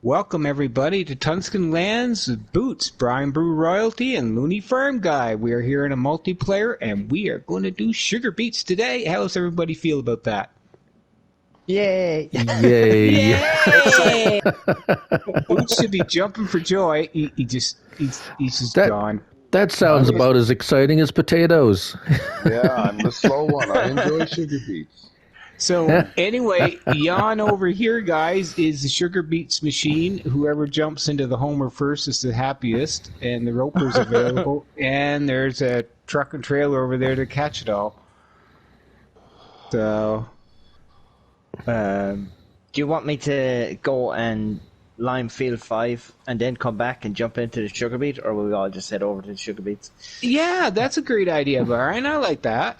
Welcome everybody to Tuscan Lands with Boots, Brian Brew Royalty, and Looney Farm Guy. We are here in a multiplayer, and we are going to do sugar beets today. How does everybody feel about that? Yay! Yay! Yay! Boots should be jumping for joy. He's just gone. That sounds about as exciting as potatoes. Yeah, I'm the slow one. I enjoy sugar beets. So anyway, Jan over here, guys, is the sugar beets machine. Whoever jumps into the homer first is the happiest, and the roper's available. And there's a truck and trailer over there to catch it all. So, Do you want me to go and lime field 5 and then come back and jump into the sugar beet, or will we all just head over to the sugar beets? yeah, that's a great idea, Brian. I like that.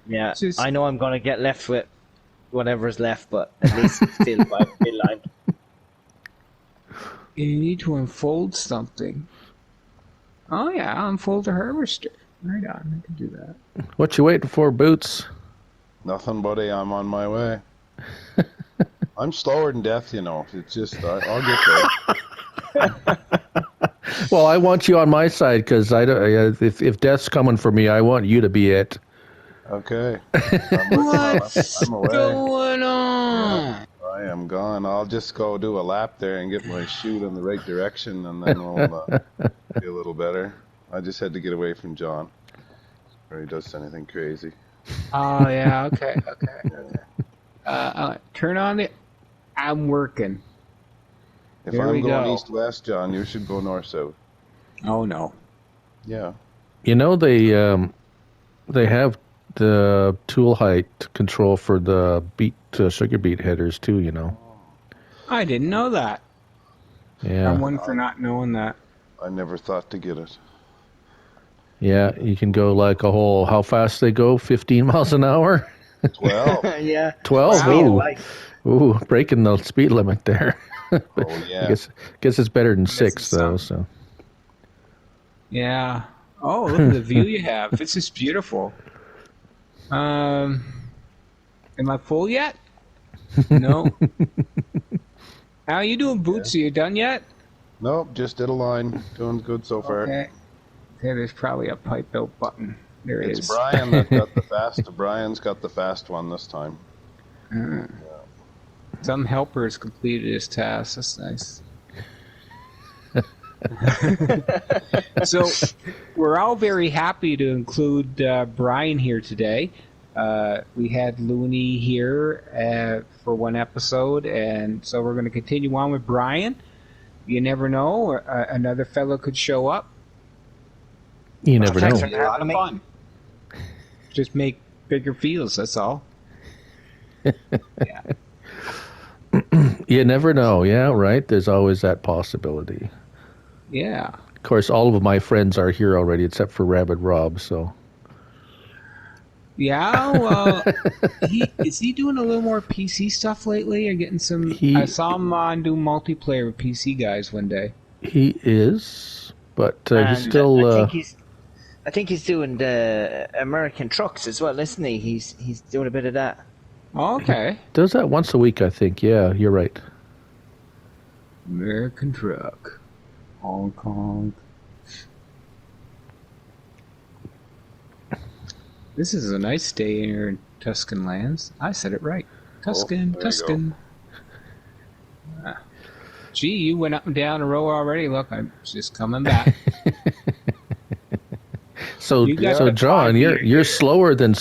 Yeah, Just- I know I'm going to get left with whatever's left, but at least field 5 will be limed. You need to unfold something. Oh yeah, unfold a harvester. Right on, I can do that. What you waiting for, Boots? Nothing, buddy. I'm on my way. I'm slower than death, you know. It's just, I'll get there. Well, I want you on my side because if death's coming for me, I want you to be it. Okay. What's I'm away. going on? I am gone. I'll just go do a lap there and get my chute in the right direction, and then we'll be a little better. I just had to get away from John, or he does anything crazy. Oh yeah, okay. Turn on it. I'm working. If There I'm we going go. east-west, John, you should go north-south. Oh no. Yeah. You know they have the tool height control for the sugar beet headers too. You know. I didn't know that. Yeah. I'm one for not knowing that. I never thought to get it. Yeah, you can go like a whole. How fast they go? 15 miles an hour. 12. Yeah. 12. Wow. Ooh, breaking the speed limit there. Oh, yeah. I guess it's better than Guess 6 it's though. some- So. Yeah. Oh, look at the view you have. This is beautiful. Am I full yet? No. How you doing, Boots? Are you done yet? Nope, just did a line. Doing good so far. Okay. Okay, there's probably a pipe out button. There it It's is. Brian that got the fast. Brian's got the fast one this time. Some helper has completed his task. That's nice. So, we're all very happy to include Brian here today. We had Looney here for one episode, and so we're going to continue on with Brian. You never know, another fellow could show up. You never know. It's a lot of fun. Just make bigger fields, that's all. Yeah. You never know. Yeah, right. There's always that possibility. Yeah. Of course, all of my friends are here already, except for Rabbit Rob. So Yeah, well, is he doing a little more PC stuff lately? Or getting some? I saw him do multiplayer with PC guys one day. he is, but he's And still. I think he's doing the American trucks as well, isn't he? He's doing a bit of that. Oh, okay. Does that once a week, I think. Yeah, you're right. American truck, Hong Kong. This is a nice day here in Tuscan Lands. I said it right. Tuscan, there you Tuscan. Gee, you went up and down a row already. Look, I'm just coming back. So, You got so the John, 5 you're year. slower than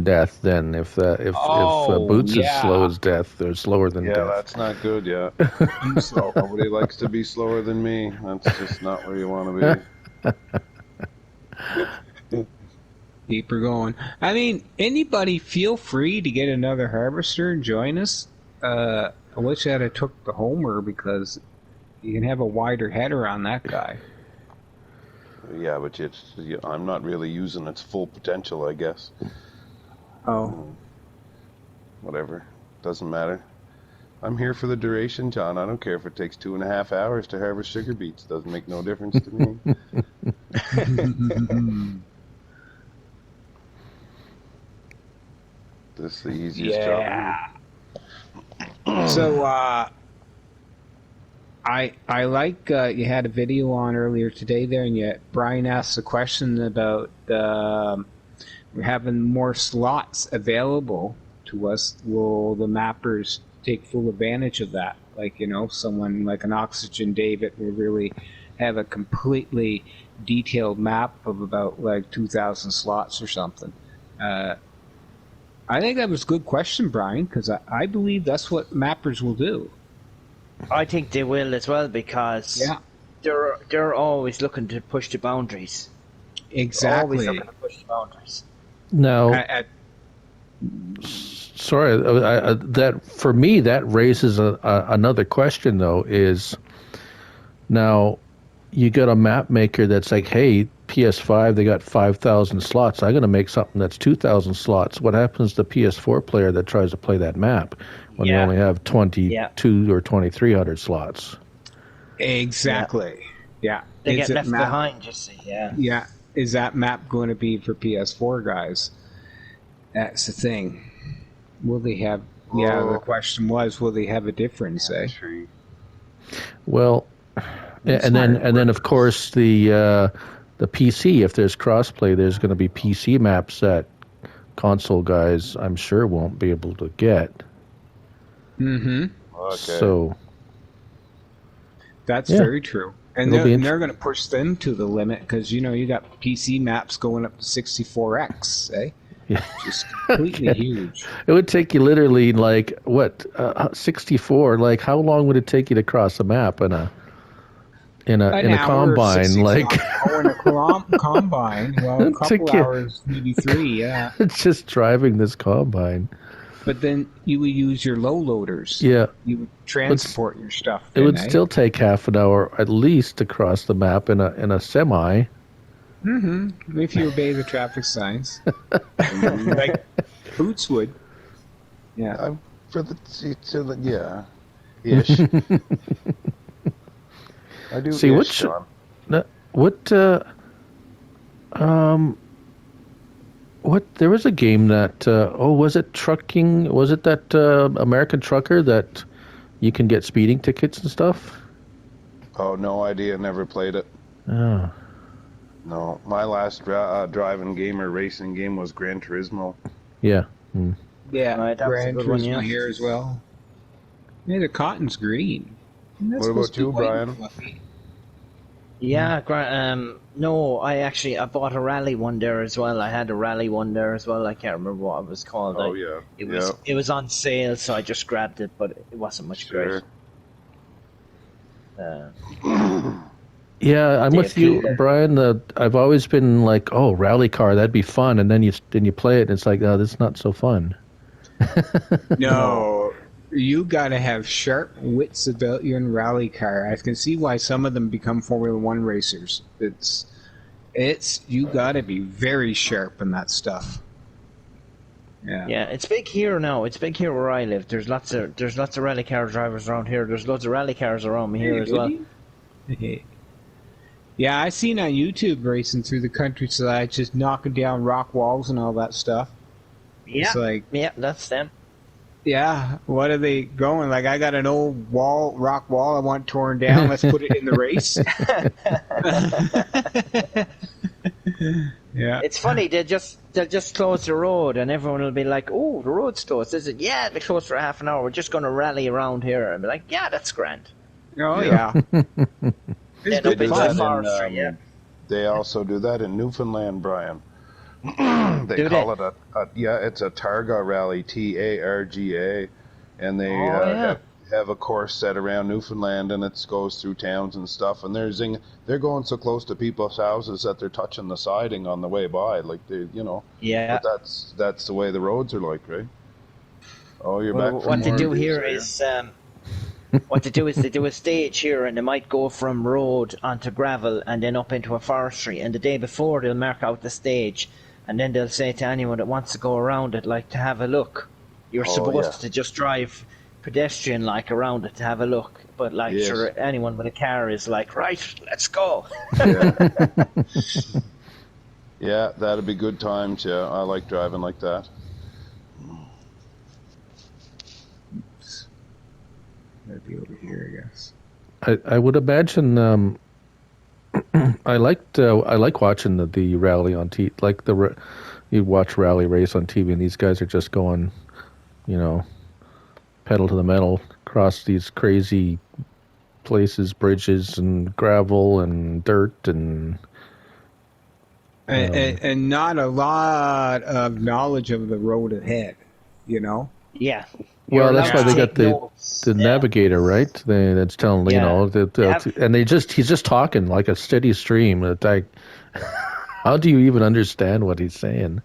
death. Then, if Oh, Boots yeah. is slow as death, they're slower than Yeah, death. that's not good. Yeah. I'm slow. Nobody likes to be slower than me. That's just not where you want to be. Keep her going. I mean, anybody feel free to get another harvester and join us. I wish I'd have took the homer because you can have a wider header on that guy. Yeah, but I'm not really using its full potential, I guess. Oh. Whatever. Doesn't matter. I'm here for the duration, John. I don't care if it takes 2.5 hours to harvest sugar beets. Doesn't make no difference to me. This is the easiest job. So, I like you had a video on earlier today there, and yet Brian asked a question about we're having more slots available to us. Will the mappers take full advantage of that? Like, someone like an Oxygen David will really have a completely detailed map of about like 2,000 slots or something. I think that was a good question, Brian, because I believe that's what mappers will do. I think they will as well, because they're always looking to push the boundaries. Exactly. Always looking to push the boundaries. Now, sorry, that for me that raises another question though. Is now you got a map maker that's like, hey, PS5 they got 5,000 slots. I'm going to make something that's 2,000 slots. What happens to the PS4 player that tries to play that map when you only have 22 or 2,300 slots? Exactly. Yeah. They get left behind. You see. Yeah. Yeah. Is that map going to be for PS4 guys? That's the thing. Will they have? Yeah, the question was, will they have a difference? Well, and then of course the PC. If there's crossplay, there's going to be PC maps that console guys, I'm sure, won't be able to get. Mm-hmm. Okay. So that's very true. And they're going to push them to the limit because, you got PC maps going up to 64x, eh? Yeah. Just completely huge. It would take you literally, 64? Like, how long would it take you to cross a map in a combine? In a combine. Well, a couple hours, maybe 3, yeah. It's just driving this combine. But then you would use your low loaders. Yeah. You would transport your stuff. It would still take half an hour at least to cross the map in a semi. Mm-hmm. If you obey the traffic signs. Like Boots would. Yeah. Yeah. Ish. I do. See, what there was a game that was it trucking? Was it that American Trucker that you can get speeding tickets and stuff? Oh, no idea. Never played it. Oh. No, my last driving game or racing game was Gran Turismo. Yeah. Yeah, right, Gran Turismo here as well. Yeah, the cotton's green. What about you, Brian? Yeah, no, I bought a rally one there as well. I had a rally one there as well. I can't remember what it was called. Oh, It was on sale, so I just grabbed it, but it wasn't much great. Yeah, I'm with you, Brian. I've always been like, oh, rally car, that'd be fun, and then you play it, and it's like, no, that's not so fun. No, you got to have sharp wits about you in rally car. I can see why some of them become Formula One racers. It's you got to be very sharp in that stuff. Yeah. Yeah, it's big here now. It's big here where I live. There's lots of rally car drivers around here. There's loads of rally cars around me here as well. Yeah, I seen on YouTube racing through the countryside, just knocking down rock walls and all that stuff. Yeah, it's like, yeah, that's them. Yeah, what are they going? Like, I got an old rock wall I want torn down. Let's put it in the race. Yeah, it's funny. They'll just close the road, and everyone will be like, "Oh, the road's closed." Is it? Yeah, they're closed for half an hour. We're just going to rally around here, and be like, "Yeah, that's grand." Oh yeah. They also do that in Newfoundland, Brian. They call it it's a Targa rally, Targa, and they have a course set around Newfoundland, and it goes through towns and stuff. And they're going so close to people's houses that they're touching the siding on the way by, like Yeah. But that's the way the roads are like, right? Oh, you're back. What they do here is. What they do is they do a stage here, and they might go from road onto gravel and then up into a forestry. And the day before, they'll mark out the stage, and then they'll say to anyone that wants to go around it, like, to have a look. You're supposed to just drive pedestrian-like around it to have a look. But, like, sure, anyone with a car is like, right, let's go. Yeah, that'd be good times, yeah. I like driving like that. That'd be over here, I guess. I would imagine. I like watching the rally on TV. Like you watch rally race on TV, and these guys are just going, pedal to the metal across these crazy places, bridges and gravel and dirt and not a lot of knowledge of the road ahead, Yeah. Well, that's why they got the Yeah. navigator, right? That's telling and he's just talking like a steady stream. It's like, how do you even understand what he's saying?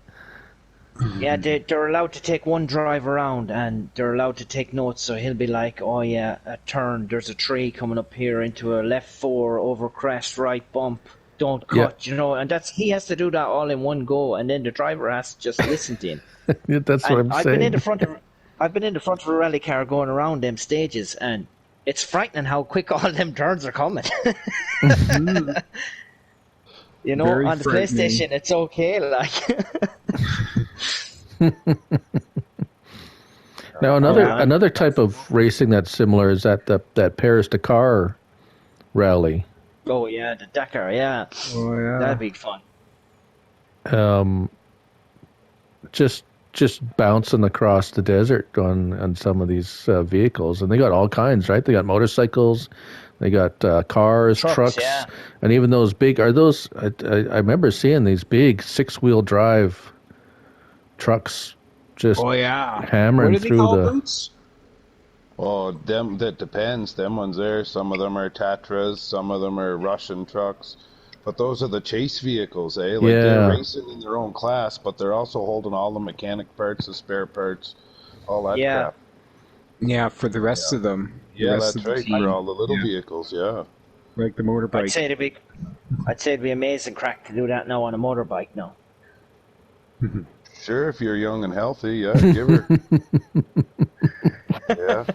Yeah, they're allowed to take one drive around, and they're allowed to take notes. So he'll be like, "Oh yeah, a turn. There's a tree coming up here into a left 4 over crest, right bump. Don't cut." And he has to do that all in one go, and then the driver has to just listen to him. Yeah, that's what I'm saying. I've been in the front of a rally car going around them stages, and it's frightening how quick all them turns are coming. Mm-hmm. Very on the PlayStation, it's okay, like. Now another type of racing that's similar is that Paris-Dakar rally. Oh yeah, the Dakar, yeah. Oh yeah. That'd be fun. Just bouncing across the desert on some of these vehicles, and they got all kinds, right? They got motorcycles, they got cars, trucks, yeah. And even those big I remember seeing these big 6-wheel drive trucks just hammering what through the boots? Oh, that depends. Them ones there, some of them are Tatras, some of them are Russian trucks. But those are the chase vehicles, eh? Like they're racing in their own class, but they're also holding all the mechanic parts, the spare parts, all that crap. Yeah, for the rest of them. Yeah, that's right. For all the little vehicles, yeah. Like the motorbike. I'd say it'd be amazing crack to do that now on a motorbike now. Sure, if you're young and healthy, yeah, give her. Yeah.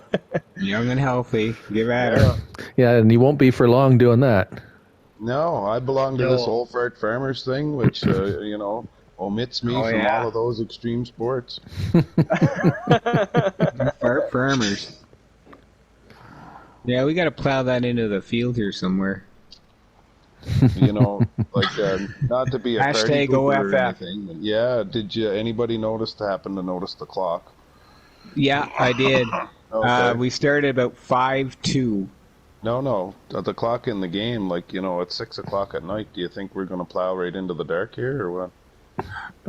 Young and healthy, give at her. Yeah, and you won't be for long doing that. No, I belong to this old fart farmers thing, which omits me from all of those extreme sports. Fart farmers. Yeah, we got to plow that into the field here somewhere. Not to be a party pooper or OFF. anything. But yeah, did anybody happen to notice the clock? Yeah, I did. Okay. We started about 5:02. No, the clock in the game, it's 6 o'clock at night. Do you think we're going to plow right into the dark here, or what?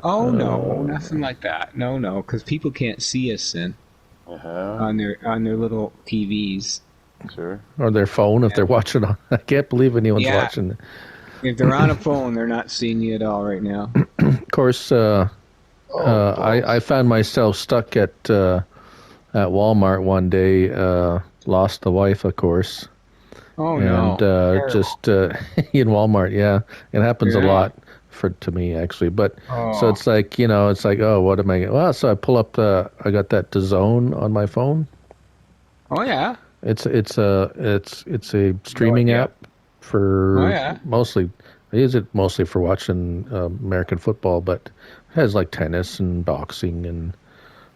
Oh no, nothing like that. No, because people can't see us then on their little TVs. Sure. Or their phone if they're watching. I can't believe anyone's watching. If they're on a phone, they're not seeing you at all right now. Of course, I found myself stuck at Walmart one day. Lost the wife, of course. Oh and, no! Just in Walmart, yeah, it happens a lot to me actually. But so it's like oh, what am I? Well, so I pull up I got that DAZN on my phone. Oh yeah. It's a streaming app for mostly. I use it mostly for watching American football, but it has like tennis and boxing and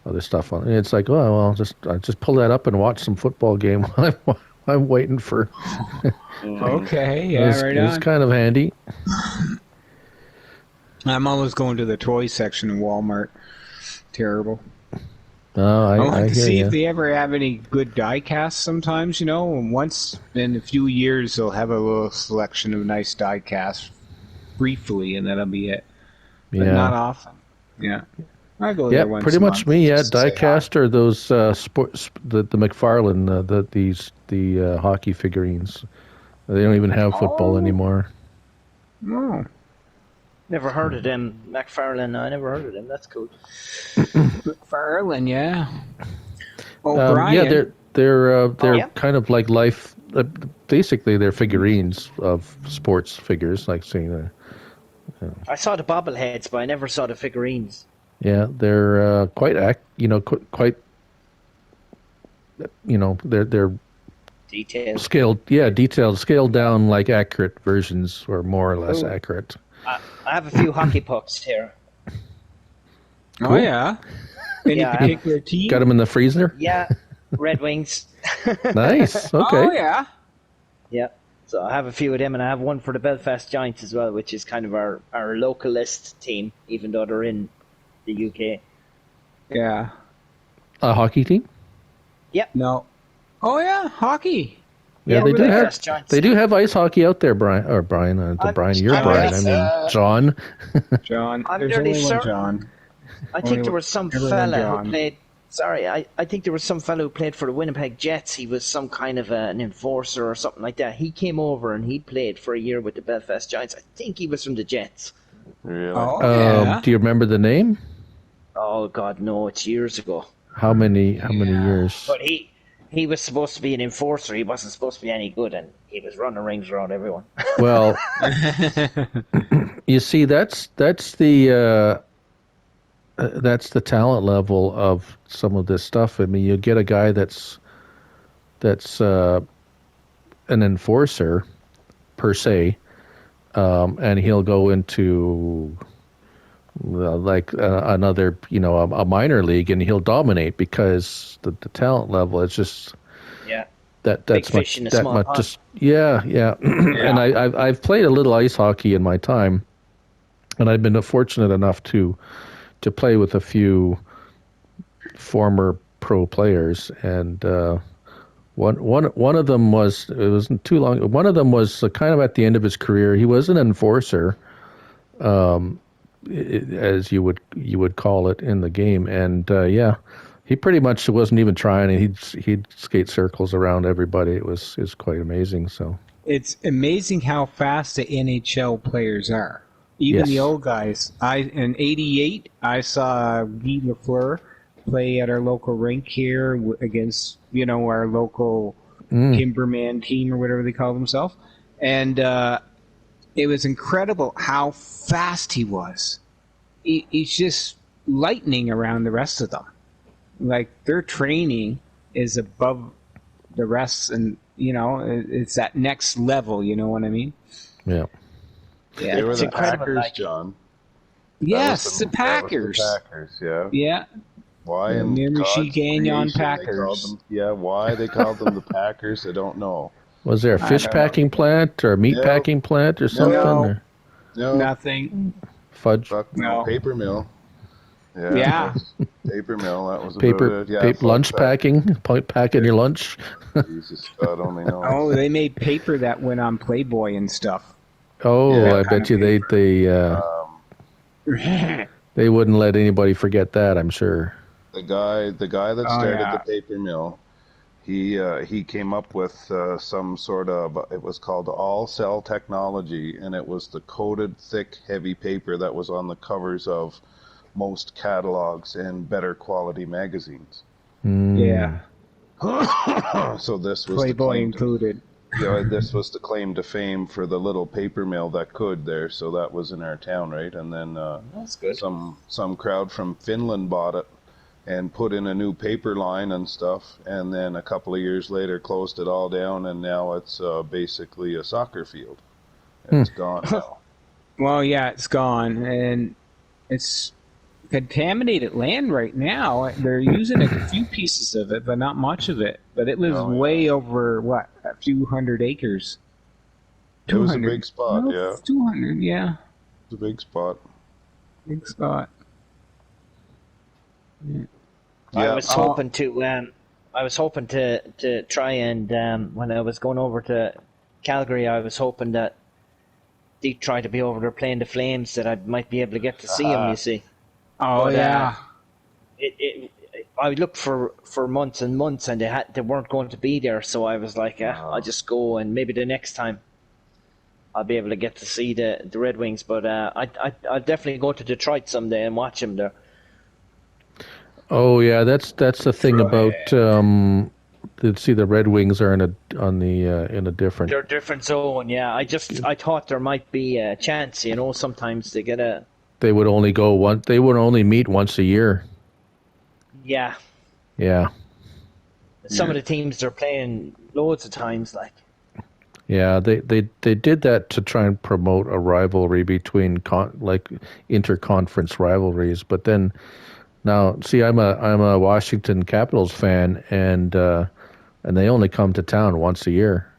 other stuff on it. And it's like, oh well, I just pull that up and watch some football game while I'm waiting for. Okay, yeah, it's kind of handy. I'm always going to the toy section in Walmart. Terrible. I like to hear see you. if they ever have any good die casts sometimes, and once in a few years they'll have a little selection of nice die casts briefly, and that'll be it. But not often. Yeah. I go there once pretty a much month me, just to say diecast or those sports, the McFarlane, the hockey figurines. They don't even have football anymore. No. Never heard of them, McFarlane. I never heard of them. That's cool. McFarlane, yeah. Oh, Brian. They're kind of like life. Basically, they're figurines of sports figures, like saying. I saw the bobbleheads, but I never saw the figurines. Yeah, they're quite they're detailed. Scaled down, like accurate versions, or more or less accurate. I have a few hockey pucks here. Cool. Oh yeah. Any particular team? Got them in the freezer? Yeah, Red Wings. Nice. Okay. Oh yeah. Yeah. So I have a few of them, and I have one for the Belfast Giants as well, which is kind of our localist team, even though they're in the UK. Yeah. A hockey team? Yep. No. Oh yeah, hockey. Yeah, Yeah, they do have ice hockey out there, Brian. Or Brian, Brian, you're Brian. I mean, John. John. I'm There's nearly only one certain. John. I think there was some Everyone fella John. who played. Sorry, I think there was some fellow who played for the Winnipeg Jets. He was some kind of an enforcer or something like that. He came over and he played for a year with the Belfast Giants. I think he was from the Jets. Really? Oh yeah. Do you remember the name? Oh God, no! It's years ago. How many years? But he was supposed to be an enforcer. He wasn't supposed to be any good, and he was running rings around everyone. Well, you see, that's the talent level of some of this stuff. I mean, you get a guy that's an enforcer per se, and he'll go into another, a minor league, and he'll dominate because the talent level is just Yeah. that's Big much fish in a that small much pond. just yeah. And I've played a little ice hockey in my time, and I've been fortunate enough to play with a few former pro players, and one of them was, it wasn't too long. One of them was kind of at the end of his career. He was an enforcer, as you would call it in the game, and he pretty much wasn't even trying. He'd skate circles around everybody. It was quite amazing. So It's amazing how fast the NHL players are. Even Yes. the old guys. In '88, I saw Guy Lafleur play at our local rink here against our local Timberman team or whatever they call themselves, and it was incredible how fast he was. He's just lightning around the rest of them. Like, their training is above the rest, and it's that next level. You know what I mean? yeah. Yeah, They were it's the incredible. Packers, Like, John. Yes, That was the Packers. That was the Packers, yeah. Yeah. Why The in Miramichi God's Gagnon creation they Packers. called them? Yeah, why they called them the Packers? I don't know. Was there a fish don't packing plant or a meat No. packing plant or something? No. Or No, Nothing. fudge? fuck no. No. Paper mill. Yeah. Paper mill. That was about Paper, it. Yeah, lunch fuck that. packing your lunch. Jesus, God only knows. Oh, they made paper that went on Playboy and stuff. Oh, Yeah, I bet you they wouldn't let anybody forget that. I'm sure. The guy that Oh, started yeah. the paper mill, he came up with some sort of, it was called all cell technology, and it was the coated thick heavy paper that was on the covers of most catalogs and better quality magazines. Yeah. So this was Playboy the included. this was the claim to fame for the little paper mill that could there. So that was in our town, right? And then that's good. some crowd from Finland bought it and put in a new paper line and stuff, and then a couple of years later closed it all down, and now it's basically a soccer field. It's gone now. Well, yeah, it's gone, and it's contaminated land right now. They're using a few pieces of it, but not much of it. But it was way over, a few hundred acres. It was a big spot, yeah. 200, yeah. It's a big spot. Big spot. I was hoping to try and when I was going over to Calgary, I was hoping that they'd try to be over there playing the Flames, that I might be able to get to see them. You see, Oh, But, yeah. I looked for months and months, and they weren't going to be there. So I was like, I'll just go, and maybe the next time I'll be able to get to see the Red Wings. But I'll definitely go to Detroit someday and watch them there. Oh yeah, that's the thing about see the Red Wings are in a different. They're a different zone, yeah. I thought there might be a chance, sometimes they get a. They would only go once. They would only meet once a year. Yeah. Yeah. Some of the teams they're playing loads of times, like. Yeah, they did that to try and promote a rivalry between interconference rivalries, but then now see, I'm a Washington Capitals fan, and they only come to town once a year.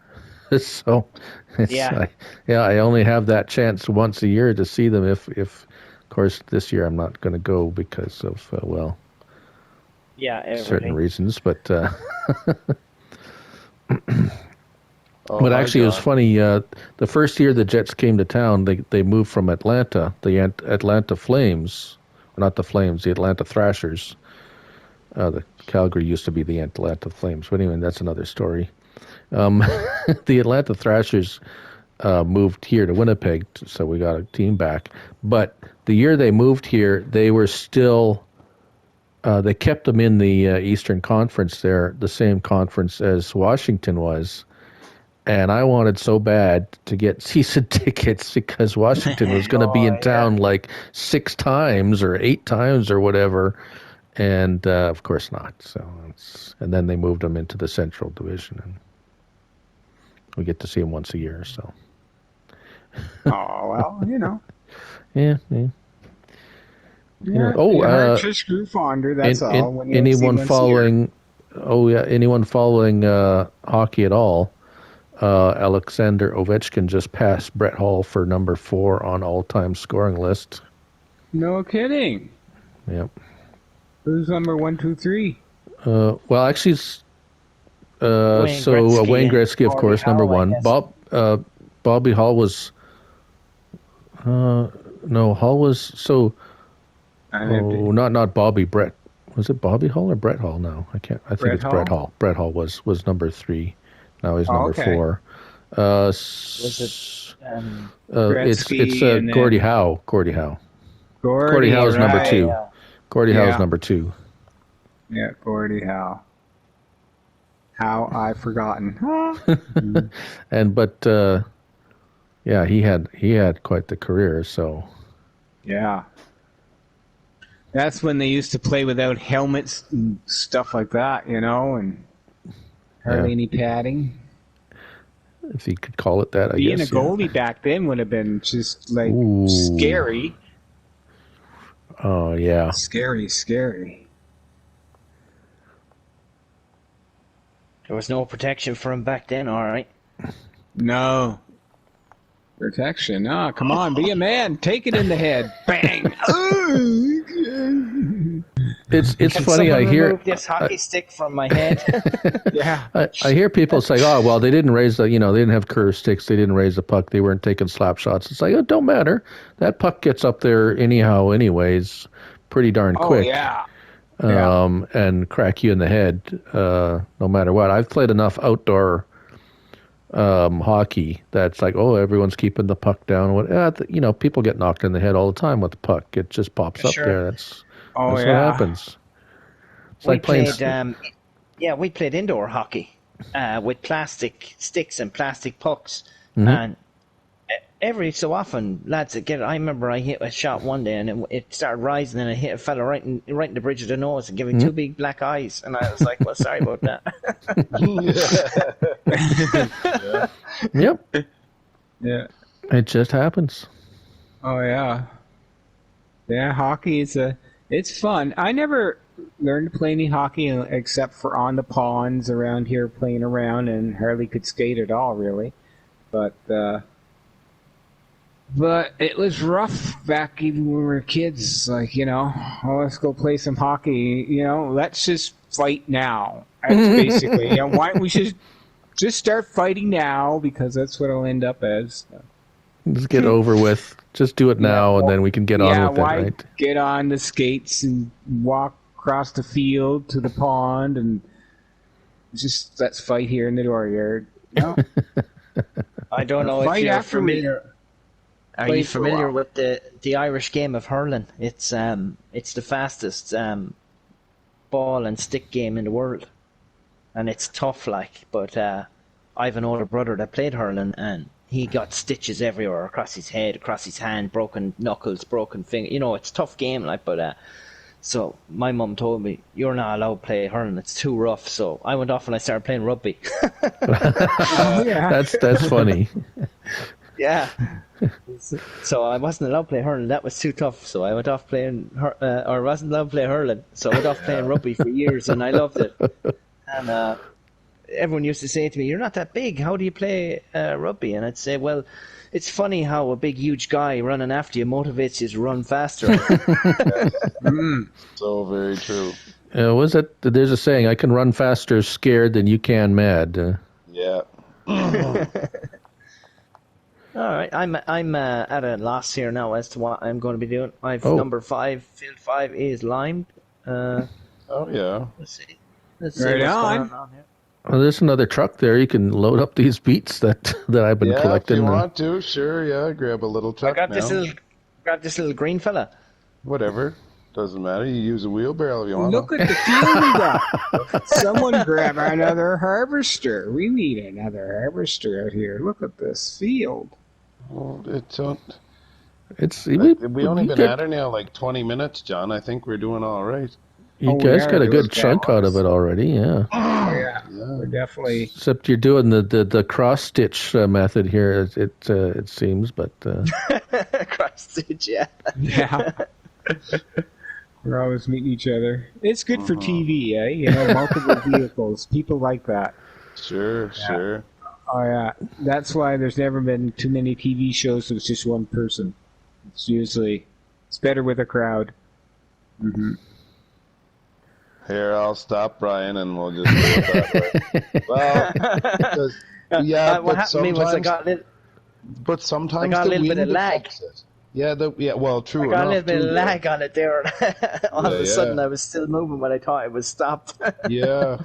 So, Yeah. I only have that chance once a year to see them. If of course, this year I'm not going to go because of Yeah, certain everything. reasons. But Oh but my actually, it was God. funny. The first year the Jets came to town, they moved from Atlanta, the Atlanta Flames, not the Flames, the Atlanta Thrashers. The Calgary used to be the Atlanta Flames, but anyway, that's another story. The Atlanta Thrashers moved here to Winnipeg, so we got a team back. But the year they moved here, they were still. They kept them in the Eastern Conference there, the same conference as Washington was. And I wanted so bad to get season tickets because Washington was going to be Oh in yeah. town like 6 times or 8 times or whatever. And of course not. So and then they moved them into the Central Division, and we get to see them once a year. So Oh well, yeah. Yeah, Oh, your heart just grew fonder. That's all. When you see anyone once a year. following? Oh yeah, anyone following hockey at all? Alexander Ovechkin just passed Brett Hall for number 4 on all-time scoring list. No kidding. Yep. Who's number 1, 2, 3? Well, actually, Wayne Gretzky Wayne and Gretzky, of Gordie course, number Howe, I 1. guess. Bobby Hall was. No, Hall was so. Oh, not Bobby. Brett. Was it Bobby Hall or Brett Hall? No, I can't. I think Brett it's Brett Hall? Hall. Brett Hall was number 3. Now he's Oh, number okay. 4. Was it It's Gretzky and Gordie then Howe. Gordie Howe. Gordie Howe's number right. 2. yeah. Gordie Howe's Yeah. number 2. Yeah, Gordie Howe. How I've forgotten. And yeah, he had quite the career. So Yeah. That's when they used to play without helmets and stuff like that, and hardly Yeah. any padding. if you could call it that, I Being guess. a goalie back then would have been just like Ooh. scary. Oh yeah. Scary. There was no protection for him back then, all right. No. Protection. Ah, come on, be a man. Take it in the head. Bang. It's Can funny. someone I hear remove this hockey stick from my head? Yeah. I hear people say, "Oh, well, they didn't raise the, they didn't have curve sticks. They didn't raise the puck. They weren't taking slap shots." It's like, it don't matter. That puck gets up there anyways, pretty darn quick. Oh, yeah. And crack you in the head, no matter what. I've played enough outdoor hockey that's like, oh, everyone's keeping the puck down. People get knocked in the head all the time with the puck. It just pops up Sure. there. That's Oh, what yeah. happens. It's We like playing. played, we played indoor hockey with plastic sticks and plastic pucks, and every so often, lads that get it. I remember I hit a shot one day and it started rising, and I hit a fella right in the bridge of the nose and gave him 2 big black eyes, and I was like, "Well, sorry about that." Yep. Yeah. It just happens. Oh, yeah. Yeah, hockey it's fun. I never learned to play any hockey except for on the ponds around here playing around, and hardly could skate at all, really. But it was rough back even when we were kids. Like, let's go play some hockey. Let's just fight now. That's basically, why we should just start fighting now, because that's what it'll end up as. Just get over with. Just do it now, and then we can get on with it, why right? get on the skates and walk across the field to the pond and just let's fight here in the dooryard? I don't know if Fight you're after we familiar. Are play you for a familiar while. with the Irish game of hurling? It's the fastest ball and stick game in the world, and it's tough. But I have an older brother that played hurling, and he got stitches everywhere across his head, across his hand, broken knuckles, broken finger. It's a tough game. So my mum told me, "You're not allowed to play hurling. It's too rough." So I went off and I started playing rugby. Yeah. That's funny. Yeah. So I wasn't allowed to play hurling. That was too tough. So I went off playing, or wasn't allowed to play hurling. So I went off playing rugby for years, and I loved it. And everyone used to say to me, "You're not that big. How do you play rugby?" And I'd say, "Well, it's funny how a big, huge guy running after you motivates you to run faster." So very true. Was it? There's a saying: "I can run faster scared than you can mad." Yeah. All right, I'm at a loss here now as to what I'm going to be doing. I've Oh. number 5, field 5 is limed. Oh yeah. Let's see what's Right going on. on here. Well, there's another truck there. You can load up these beets that I've been Yeah, collecting. if you want to, sure. Yeah, grab a little I truck got now. this little green fella. Whatever. Doesn't matter. You use a wheelbarrow if you want. Look at the field we got. Someone grab another harvester. We need another harvester out here. Look at this field. Well, It's we only you been get- at her now like 20 minutes, John. I think we're doing all right. You Oh, we guys are got a doing good chunk out of it already, yeah. Oh, yeah. We're definitely. Except you're doing the cross stitch method here. It seems, but Cross stitch, yeah. Yeah. We're always meeting each other. It's good for TV, eh? You know, multiple vehicles. People like that. Sure. Oh, yeah. That's why there's never been too many TV shows with just one person. It's better with a crowd. Mm-hmm. Here, I'll stop Brian, and we'll just do it that way. Well, because, yeah, what but happened to me was I sometimes got a the little bit wind of lag. affects it. Yeah, well, true I enough. got a little bit of too, lag on it there. All of Yeah, a sudden, yeah. I was still moving when I thought it was stopped. Yeah.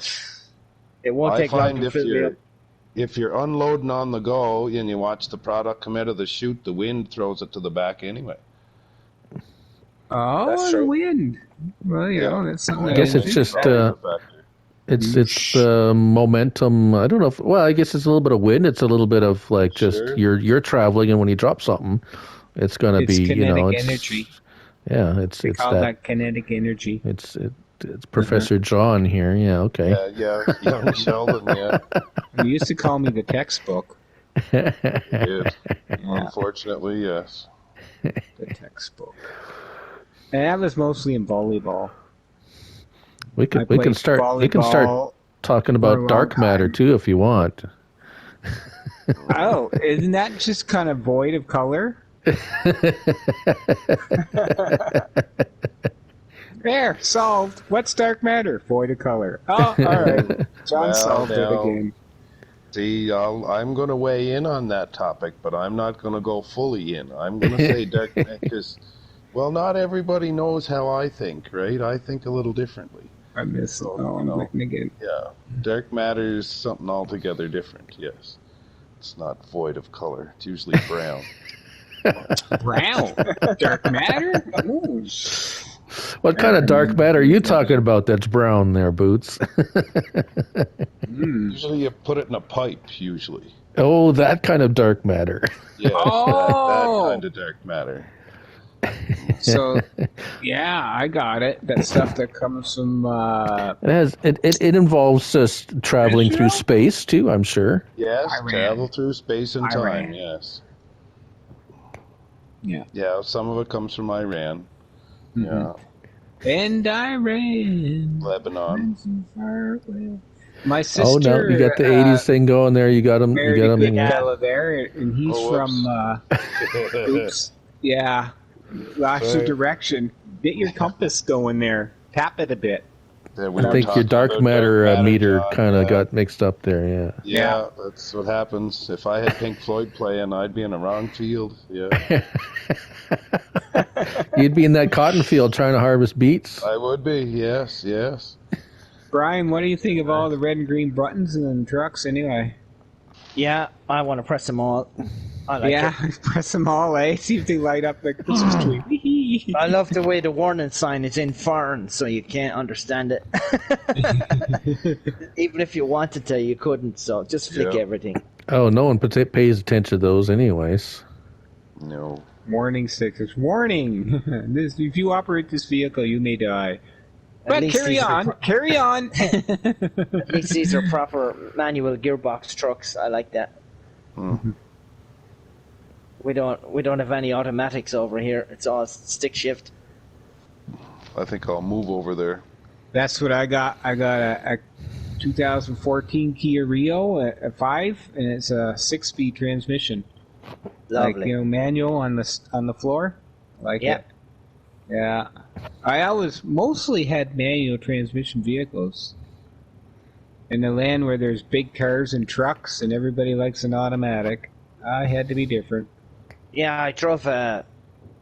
It won't I take long find to fill me up. if you're unloading on the go and you watch the product come out of the chute, the wind throws it to the back anyway. Oh, That's the true. wind. Well, you know, that's something. I guess I it's just Factor. it's the momentum. I don't know. I guess it's a little bit of wind. It's a little bit of like just Sure. you're traveling, and when you drop something, it's gonna It's be kinetic it's energy. Yeah, it's They it's call that. that kinetic energy. It's Professor John here. Yeah, okay. Yeah, young Sheldon, yeah. You used to call me the textbook. Did. Unfortunately, yes. The textbook. And that was mostly in volleyball. We I can played start volleyball talking for a about long dark matter time. too if you want. Oh, isn't that just kind of void of color? There, solved. What's dark matter? Void of color. Oh, all right. John Well, solved it now- again. See, I'm going to weigh in on that topic, but I'm not going to go fully in. I'm going to say dark matter because, well, not everybody knows how I think, right? I think a little differently. I miss it. Oh, I'm No. looking again. Yeah, dark matter is something altogether different, yes. It's not void of color. It's usually brown. Brown. Dark matter? Ooh. What kind of dark matter are you talking about? That's brown there, Boots. Usually you put it in a pipe, usually. Oh, that kind of dark matter. Yeah, Oh! that kind of dark matter. So, yeah, I got it. That stuff that comes from. It involves us traveling through space too. I'm sure. Yes, Iran. travel through space and Iran. time, yes. Yeah. Yeah, some of it comes from Iran. Yeah, And I ran. Lebanon. My sister. Oh no, you got the '80s thing going there. You got him. You married got a him. good fella there, and he's Oh, from. Oops. Yeah. Lost your Sorry. direction. Get your compass going there. Tap it a bit. Yeah, we I were think your talking dark about matter meter John, kind of yeah. got mixed up there. Yeah. Yeah, that's what happens. If I had Pink Floyd playing, I'd be in the wrong field. Yeah, You'd be in that cotton field trying to harvest beets. I would be. Yes, yes. Brian, what do you think of all the red and green buttons in trucks anyway? Yeah, I want to press them all. I like Yeah, press them all, eh? See if they light up the Christmas tree. it. I love the way the warning sign is in foreign, so you can't understand it. Even if you wanted to, you couldn't. So just flick Yeah. everything. Oh, no one pays attention to those, anyways. No. Warning stickers. Warning! If you operate this vehicle, you may die. At But least carry these are on, carry on. At least these are proper manual gearbox trucks. I like that. We don't have any automatics over here. It's all stick shift. I think I'll move over there. That's what I got. I got a 2014 Kia Rio, a 5, and it's a 6-speed transmission. Lovely. Like, manual on the floor. Like it. Yeah. I always mostly had manual transmission vehicles. In the land where there's big cars and trucks and everybody likes an automatic, I had to be different. Yeah, I drove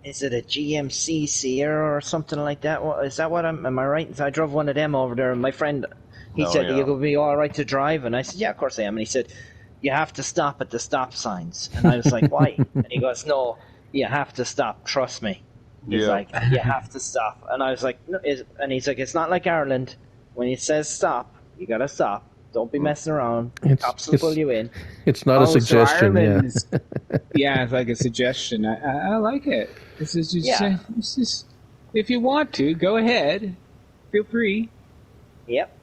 is it a GMC Sierra or something like that? Is that what am I right? So I drove one of them over there, and my friend, he said, "You're going to be all right to drive?" And I said, "Yeah, of course I am." And he said, "You have to stop at the stop signs." And I was like, "Why?" And he goes, "No, you have to stop. Trust me." He's like, "You have to stop." And I was like, "No," and he's like, "It's not like Ireland. When it says stop, you got to stop. Don't be messing around. Cops will pull you in." It's not a suggestion. So yeah, it's like a suggestion. I like it. This is just, if you want to, go ahead. Feel free. Yep.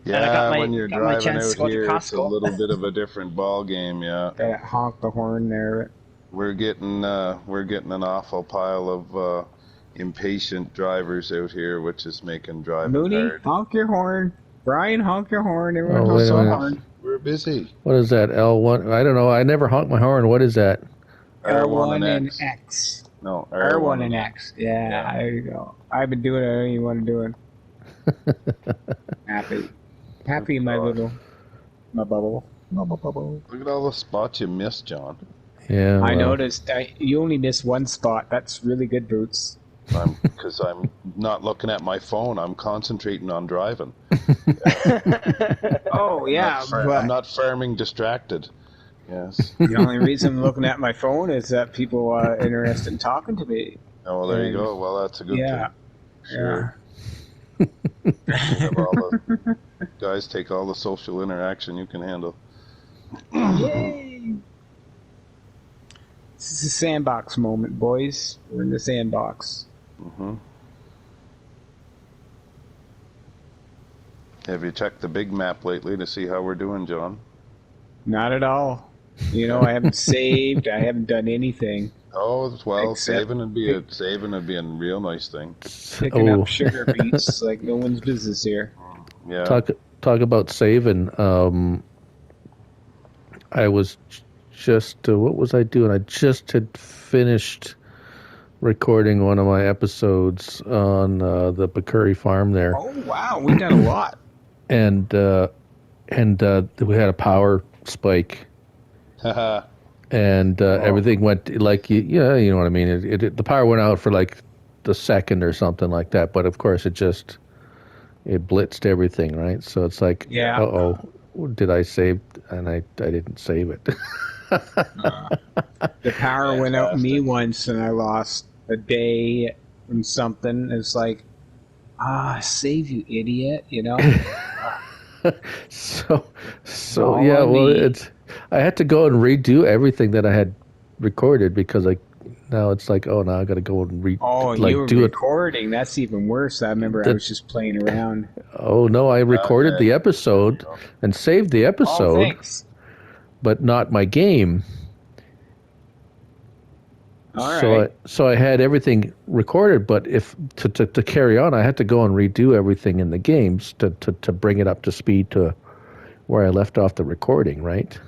Yeah, when you're driving out here, it's a little bit of a different ball game. Yeah. Gotta honk the horn there. We're getting an awful pile of impatient drivers out here, which is making driving Looney, hard. honk your horn. Brian, honk your horn. Everyone honks their horn. We're busy. What is that? L1? I don't know. I never honk my horn. What is that? R1 and X. No, R1 and X. Yeah, there you go. I've been doing it. I don't even want to do it. Happy, my bubble. My bubble. Look at all the spots you missed, John. Yeah, I noticed. You only missed one spot. That's really good, Boots. Because I'm not looking at my phone. I'm concentrating on driving. Oh, yeah. I'm not farming distracted. Yes. The only reason I'm looking at my phone is that people are interested in talking to me. Oh, well, there you go. Well, that's a good thing. Sure. Guys, take all the social interaction you can handle. Yay! This is a sandbox moment, boys. We're in the sandbox. Mm-hmm. Have you checked the big map lately to see how we're doing, John? Not at all. I haven't saved. I haven't done anything. Oh, well, saving would be a real nice thing. Picking up sugar beets like no one's business here. Yeah. Talk about saving. I was just what was I doing? I just had finished recording one of my episodes on the Bakuri farm there. Oh wow, we've done a lot. And we had a power spike. And everything went like you know what I mean. The power went out for like the second or something like that. But of course, it blitzed everything, right? So it's like, did I save? And I didn't save it. The power went out me once, and I lost a day from something. It's like, save you idiot, So yeah, well, I had to go and redo everything that I had recorded because now it's like, now I got to go and you were recording. That's even worse. I remember I was just playing around. Oh no, I recorded the episode and saved the episode, thanks. But not my game. All right. So I had everything recorded, but if to carry on, I had to go and redo everything in the games to bring it up to speed to where I left off the recording, right?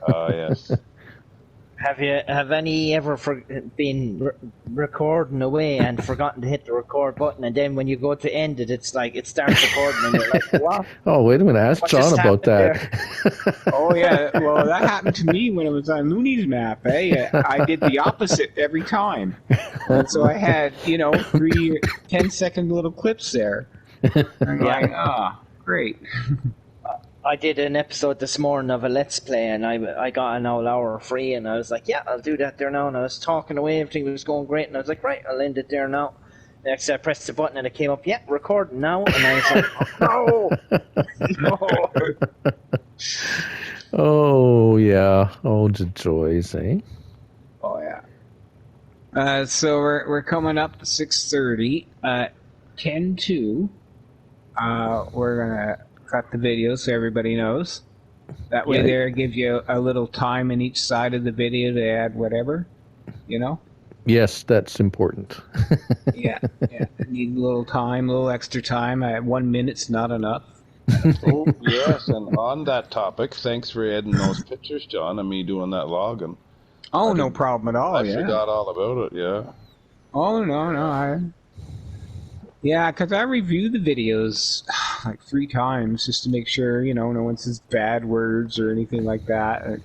Yes. Have any ever been recording away and forgotten to hit the record button, and then when you go to end it, it's like it starts recording, and you're like, what? Oh, wait a minute, ask John about that. Oh yeah, well that happened to me when it was on Looney's map. I did the opposite every time, and so I had 3 10-second little clips there. I'm like, great. I did an episode this morning of a Let's Play, and I got an whole hour free, and I was like, yeah, I'll do that there now. And I was talking away, everything was going great, and I was like, right, I'll end it there now. Next, I pressed the button, and it came up, recording now. And I was like, no. Oh, yeah. Oh, the joys, eh? Oh, yeah. So we're coming up to 6:30. 10:02. We're going to cut the video so everybody knows. That way there gives you a little time in each side of the video to add whatever, Yes, that's important. yeah. I need a little time, a little extra time. 1 minute's not enough. Oh, yes, and on that topic, thanks for adding those pictures, John, and me doing that logging. Oh, no problem at all. I Yeah. forgot all about it, yeah. Oh no. Yeah, because I review the videos like 3 times just to make sure, no one says bad words or anything like that.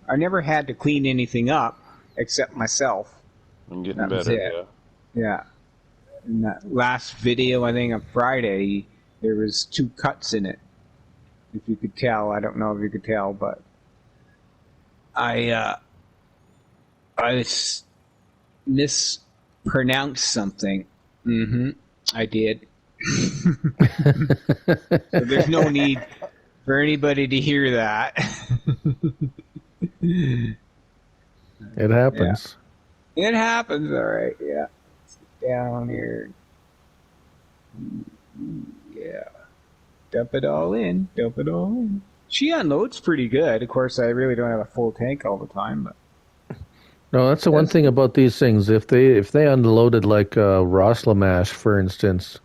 I never had to clean anything up except myself. I'm getting That was better, it. yeah. Yeah. In that last video, I think on Friday, there was 2 cuts in it. If you could tell, I don't know if you could tell, but I mispronounced something. I did. So there's no need for anybody to hear that. It happens. Yeah. It happens, all right. Yeah. Let's get down here. Yeah. Dump it all in. She unloads pretty good. Of course, I really don't have a full tank all the time, but. No, that's the one thing about these things. If they unloaded like Roslamash, for instance,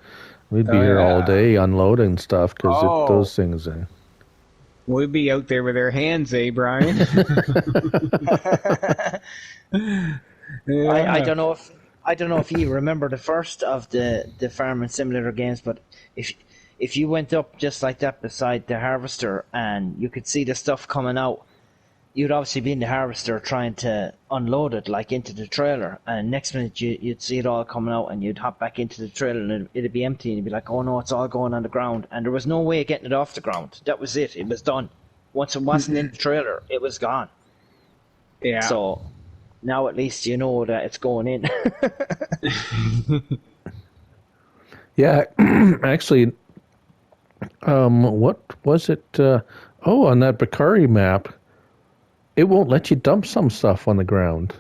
we'd be here all day unloading stuff because those things. We'd be out there with our hands, Brian? Yeah. I don't know if you remember the first of the farming simulator games, but if you went up just like that beside the harvester and you could see the stuff coming out, you'd obviously be in the harvester trying to unload it like into the trailer, and next minute you'd see it all coming out and you'd hop back into the trailer and it'd be empty and you'd be like, oh no, it's all going on the ground, and there was no way of getting it off the ground. That was it was done. Once it wasn't in the trailer, it was gone. Yeah. So now at least you know that it's going in. Yeah, actually, what was it? On that Bakari map, it won't let you dump some stuff on the ground.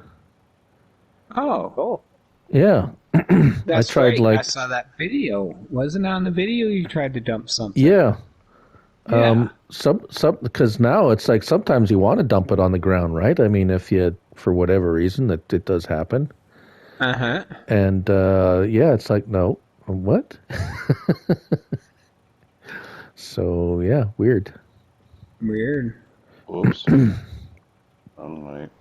Oh. Yeah. That's I tried right. I saw that video. Wasn't it on the video you tried to dump something? Yeah. Some because now it's like sometimes you want to dump it on the ground, right? I mean, if you for whatever reason that it does happen. And it's like no, what? So yeah, weird. Oops. All right.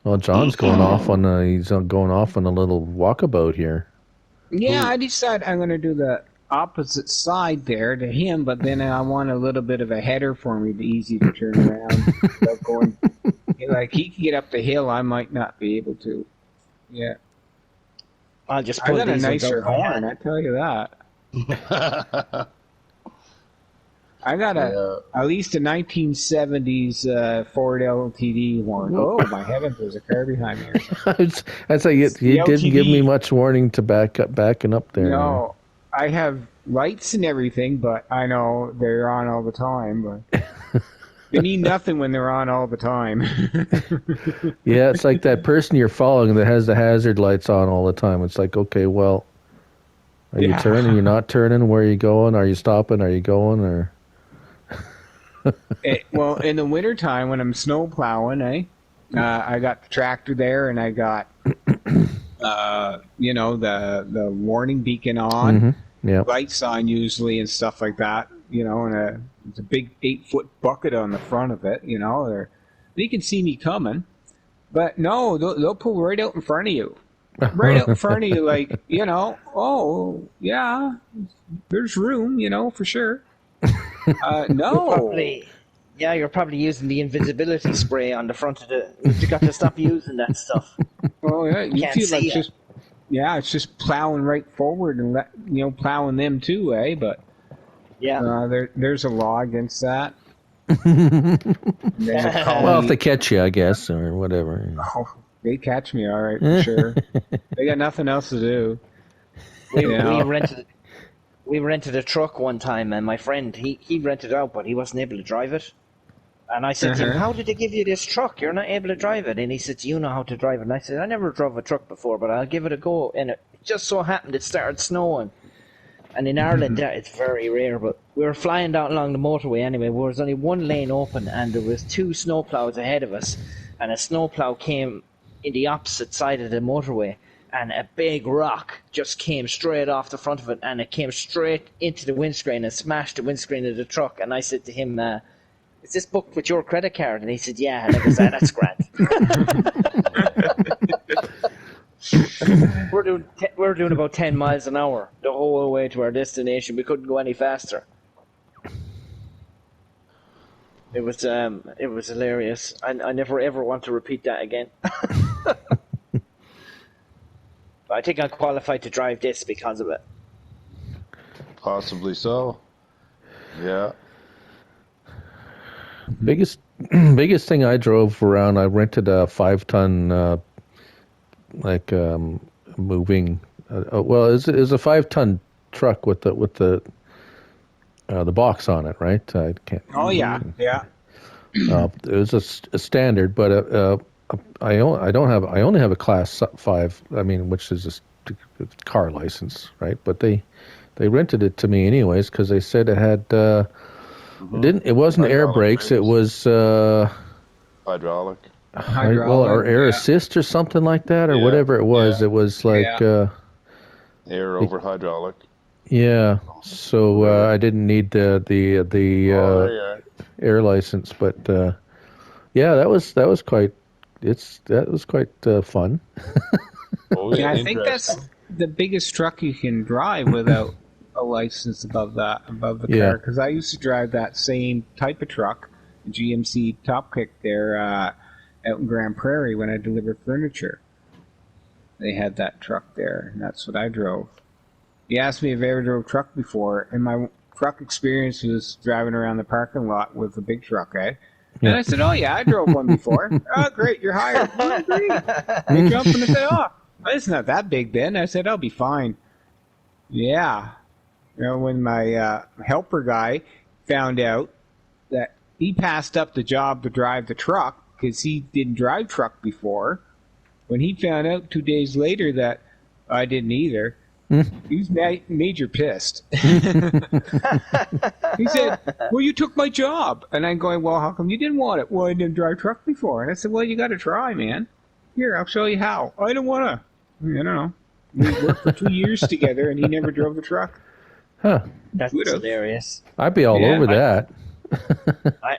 Well, John's going off on a little walkabout here. Yeah, I decided I'm going to do the opposite side there to him, but then I want a little bit of a header for me, be easy to turn around. Without going, like he can get up the hill, I might not be able to. Yeah. I'll just I got a nicer horn, I tell you that. I got at least a 1970s Ford LTD horn. Oh my heavens! There's a car behind me. That's like you didn't give me much warning to backing up there. No, I have lights and everything, but I know they're on all the time. But they mean nothing when they're on all the time. Yeah, it's like that person you're following that has the hazard lights on all the time. It's like, okay, well, are you turning? You're not turning. Where are you going? Are you stopping? Are you going? Or well, in the wintertime when I'm snow plowing, I got the tractor there and I got, the warning beacon on, lights on usually and stuff like that, and it's a big 8-foot bucket on the front of it, they can see me coming, but no, they'll pull right out in front of you. Right out in front of you, like, oh, yeah, there's room, for sure. No. You're probably using the invisibility spray on the front of the... You got to stop using that stuff. Oh, yeah, you feel like it's just plowing right forward and plowing them too, eh? But there's a law against that. Well, if they catch you, I guess, or whatever. Oh, they catch me, all right, for sure. They got nothing else to do. We rented a truck one time, and my friend, he rented it out, but he wasn't able to drive it. And I said to him, how did they give you this truck? You're not able to drive it. And he said, you know how to drive it. And I said, I never drove a truck before, but I'll give it a go. And it just so happened it started snowing. And in Ireland, it's very rare, but we were flying down along the motorway anyway. There was only one lane open, and there was 2 snowplows ahead of us. And a snowplow came in the opposite side of the motorway. and a big rock just came straight off the front of it, and it came straight into the windscreen and smashed the windscreen of the truck. And I said to him, is this booked with your credit card? And he said, yeah. And I was like, that's grand. We're doing about 10 miles an hour the whole way to our destination. We couldn't go any faster. It was hilarious. I never ever want to repeat that again. I think I'm qualified to drive this because of it. Possibly so. Yeah. Biggest thing I drove around, I rented a 5-ton moving. Well, it's a 5-ton truck with the box on it, right? I can't. Oh yeah. It was a standard, but I only have a class 5. I mean, which is a car license, right? But they rented it to me anyways because they said it had. It wasn't air brakes. It was hydraulic. Well, or air assist or something like that, or whatever it was. It was like air over hydraulic. Yeah. So I didn't need the air license, but yeah, that was quite. That was quite fun. Oh, yeah, I think that's the biggest truck you can drive without a license above the car. Because I used to drive that same type of truck, GMC Top Kick there out in Grand Prairie when I delivered furniture. They had that truck there, and that's what I drove. He asked me if I ever drove a truck before, and my truck experience was driving around the parking lot with a big truck, eh? And I said, oh, yeah, I drove one before. Oh, great, you're hired. Oh, great. They jump and say, oh, it's not that big then. I said, I'll be fine. Yeah. You know, when my helper guy found out that he passed up the job to drive the truck because he didn't drive truck before, when he found out 2 days later that I didn't either, he was major pissed. He said, well, you took my job. And I'm going, well, how come you didn't want it? Well, I didn't drive truck before. And I said, well, you got to try, man. Here, I'll show you how. I don't want to. I don't know. We worked for 2 years together, and he never drove the truck. Huh. That's hilarious. I'd be all over that. I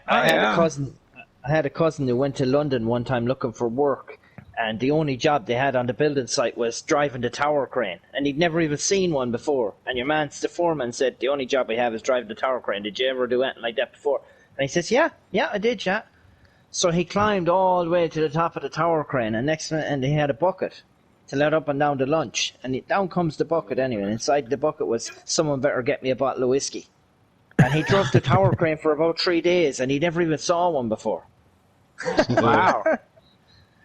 had a cousin who went to London one time looking for work, and the only job they had on the building site was driving the tower crane, and he'd never even seen one before. And your man, the foreman, said, the only job we have is driving the tower crane. Did you ever do anything like that before? And he says, yeah, I did, yeah. So he climbed all the way to the top of the tower crane, and he had a bucket to let up and down the lunch. And down comes the bucket anyway, and inside the bucket was, someone better get me a bottle of whiskey. And he drove the tower crane for about 3 days, and he never even saw one before. Wow.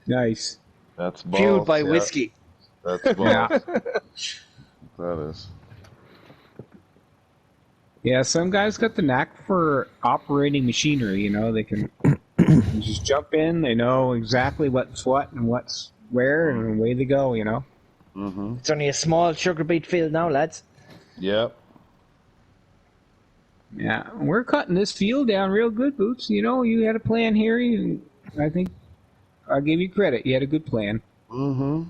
Nice. That's balls. Fueled by whiskey. That's balls. That is. Yeah, some guys got the knack for operating machinery. You know, they can just jump in. They know exactly what's what and what's where, and away they go. You know. Mm-hmm. It's only a small sugar beet field now, lads. Yep. Yeah, we're cutting this field down real good, Boots. You know, you had a plan here. I think I'll give you credit. You had a good plan. Mm-hmm.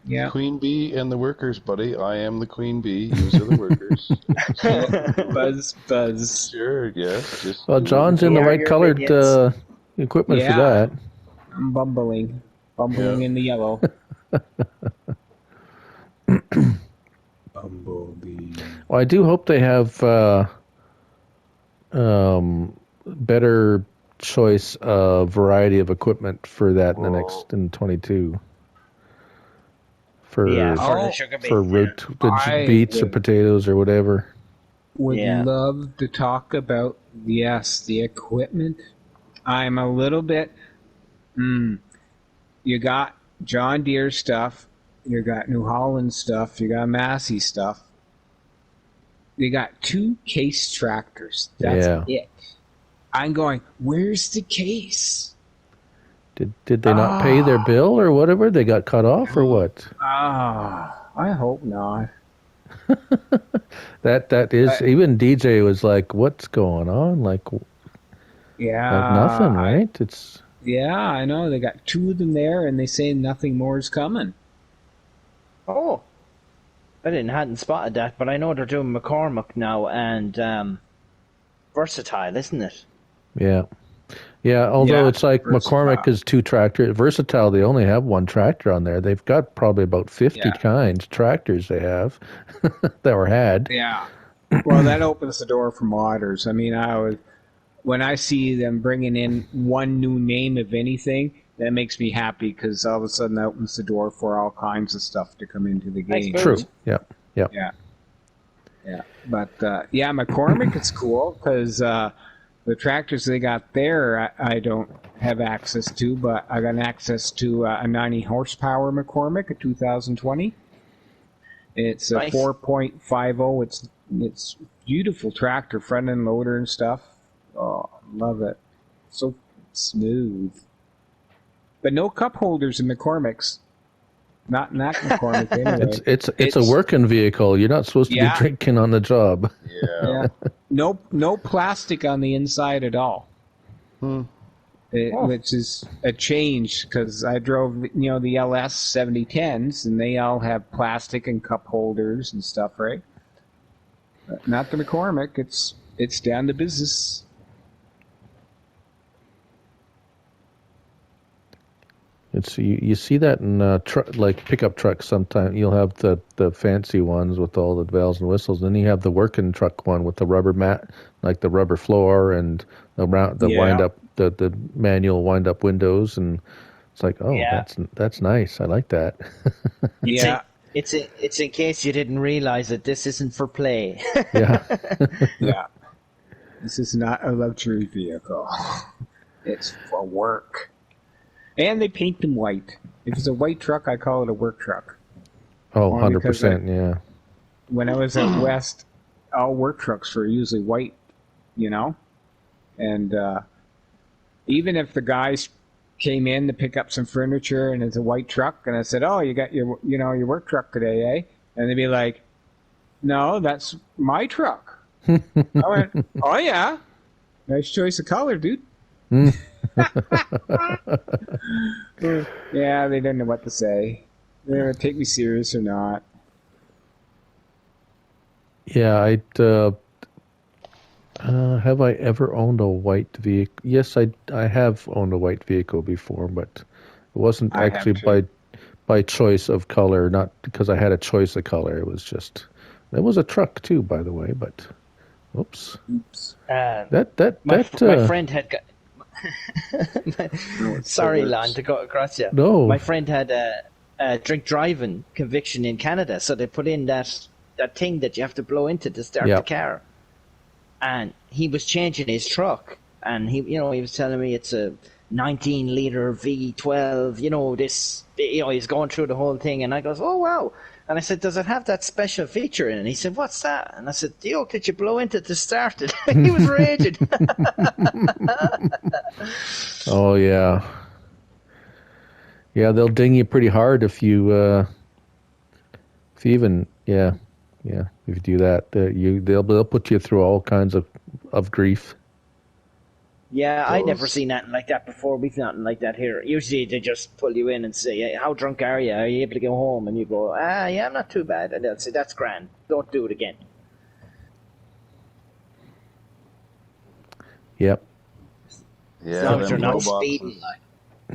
Yeah. Queen bee and the workers, buddy. I am the queen bee. These are the workers. Buzz. Sure, yes. Well, John's in the right colored equipment for that. I'm bumbling in the yellow. Bumblebee. Well, I do hope they have better choice of variety of equipment for that in 22. For the sugar beet. For root beets or potatoes or whatever. Would love to talk about the equipment. I'm a little bit. You got John Deere stuff. You got New Holland stuff. You got Massey stuff. They got 2 case tractors. That's it. I'm going, where's the case? Did they not pay their bill or whatever? They got cut off or what? I hope not. That is, even DJ was like, what's going on? Like nothing, right? Yeah, I know. They got 2 of them there, and they say nothing more is coming. Oh, hadn't spotted that, but I know they're doing McCormick now and Versatile, isn't it? Yeah. Yeah, although Yeah, it's like Versatile. McCormick is 2 tractors. Versatile, they only have 1 tractor on there. They've got probably about 50 kinds tractors they have that were had. Yeah. Well, that opens the door for modders. I mean, when I see them bringing in one new name of anything, that makes me happy because all of a sudden that opens the door for all kinds of stuff to come into the game. True. Yep. Yeah. Yeah. But, McCormick, it's cool because the tractors they got there, I don't have access to, but I got access to a 90 horsepower McCormick, a 2020. It's a 4.50. It's beautiful tractor, front end loader and stuff. Oh, love it. So smooth. But no cup holders in McCormick's. Not in that McCormick anyway. It's a working vehicle. You're not supposed to be drinking on the job. Yeah. No plastic on the inside at all. Which is a change because I drove the LS 7010s and they all have plastic and cup holders and stuff, right? But not the McCormick. It's down to business. You see that in like pickup trucks. Sometimes you'll have the fancy ones with all the bells and whistles, and then you have the working truck one with the rubber mat, like the rubber floor and the wind up the manual wind up windows, and it's like, oh, that's nice. I like that. Yeah. It's in case you didn't realize that this isn't for play. Yeah. Yeah. This is not a luxury vehicle. It's for work. And they paint them white. If it's a white truck, I call it a work truck. Oh, 100%, yeah. When I was at West, all work trucks were usually white, And even if the guys came in to pick up some furniture and it's a white truck, and I said, "Oh, you got your work truck today, eh?" And they'd be like, "No, that's my truck." I went, "Oh yeah, nice choice of color, dude." Yeah, they didn't know what to say. They were take me serious or not. Yeah, have I ever owned a white vehicle? Yes, I have owned a white vehicle before, but it wasn't actually by choice of color, not because I had a choice of color. It was a truck too, by the way. But oops. My friend had got. Sorry, Lon, to go across you. No. My friend had a drink driving conviction in Canada, so they put in that thing that you have to blow into to start the car. And he was changing his truck, and he was telling me it's a 19-liter V12. He's going through the whole thing, and I goes, "Oh wow!" And I said, "Does it have that special feature in it?" And he said, "What's that?" And I said, "Did you blow into it to start it?" He was raging. Oh yeah, yeah. They'll ding you pretty hard if you even if you do that. They'll put you through all kinds of grief. Yeah, I never seen nothing like that before. We've nothing like that here. Usually they just pull you in and say, "Hey, how drunk are you? Are you able to go home?" And you go, yeah, I'm not too bad." And they'll say, "That's grand. Don't do it again." Yep. As long as you're not speeding.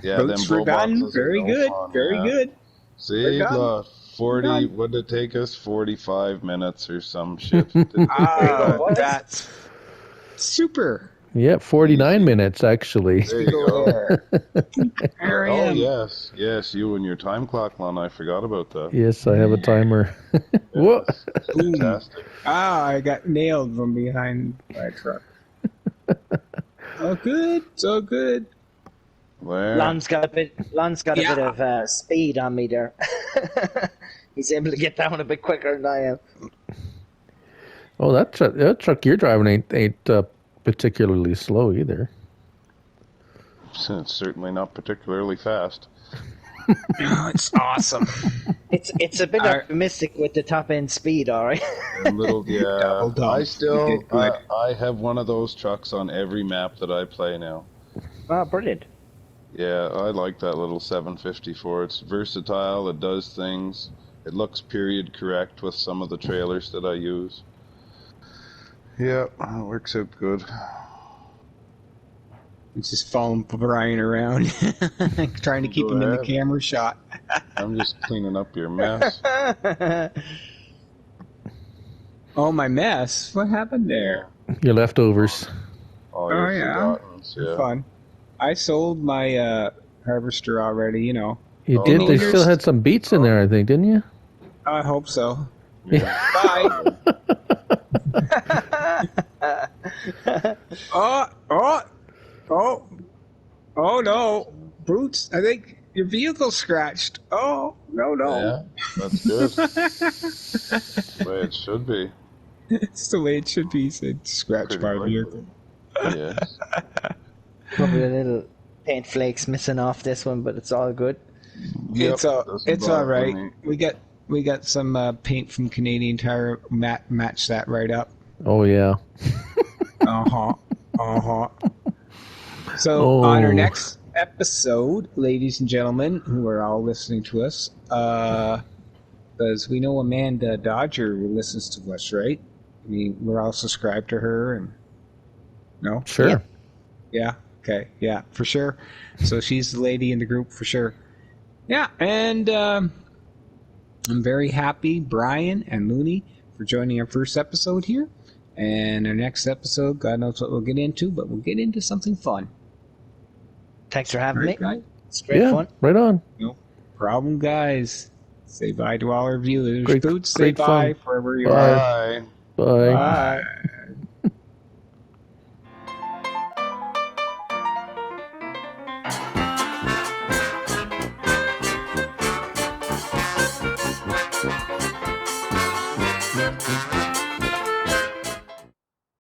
Yeah, Votes for gun. Very good. Very good. See, 40. What did it take us? 45 minutes or some shit. That's super. Yeah, 49 minutes actually. There you go. Oh yes, you and your time clock, Lon. I forgot about that. Yes, I have a timer. Whoa. Fantastic. I got nailed from behind by a truck. So good. Where? Lon's got a bit of speed on me there. He's able to get down a bit quicker than I am. Oh, that truck you're driving ain't particularly slow either. It's certainly not particularly fast. Oh, it's awesome. It's a bit optimistic with the top end speed, all right. I have one of those trucks on every map that I play now. Oh, brilliant. Yeah, I like that little 754. It's versatile. It does things. It looks period correct with some of the trailers that I use. Yeah, it works out good. It's just following Brian around, trying to keep him in the camera shot. I'm just cleaning up your mess. Oh, my mess! What happened there? Your leftovers. All your forgottens, yeah. Fun. I sold my harvester already. You know. You did. They still had some beets in there, I think, didn't you? I hope so. Yeah. Bye. Oh no, Brutes! I think your vehicle's scratched. Oh no. Yeah, that's good. That's the way it should be. It's the way it should be. Said scratched by a vehicle. Yes. Probably a little paint flakes missing off this one, but it's all good. Yep, It's all right. We got some paint from Canadian Tire. Match that right up. Oh yeah. So on our next episode, ladies and gentlemen, who are all listening to us, because we know Amanda Dodger listens to us, right? I mean, we're all subscribed to her, and no, Sure. yeah, okay, yeah, for sure. So she's the lady in the group for sure. Yeah, and I'm very happy, Brian and Looney, for joining our first episode here. And our next episode, God knows what we'll get into, but we'll get into something fun. Thanks for having me. Guys? It's great fun. Right on. No problem, guys. Say bye to all our viewers. Great- Boots, say great bye fun. wherever you are. Bye. Bye. Bye. Thank you.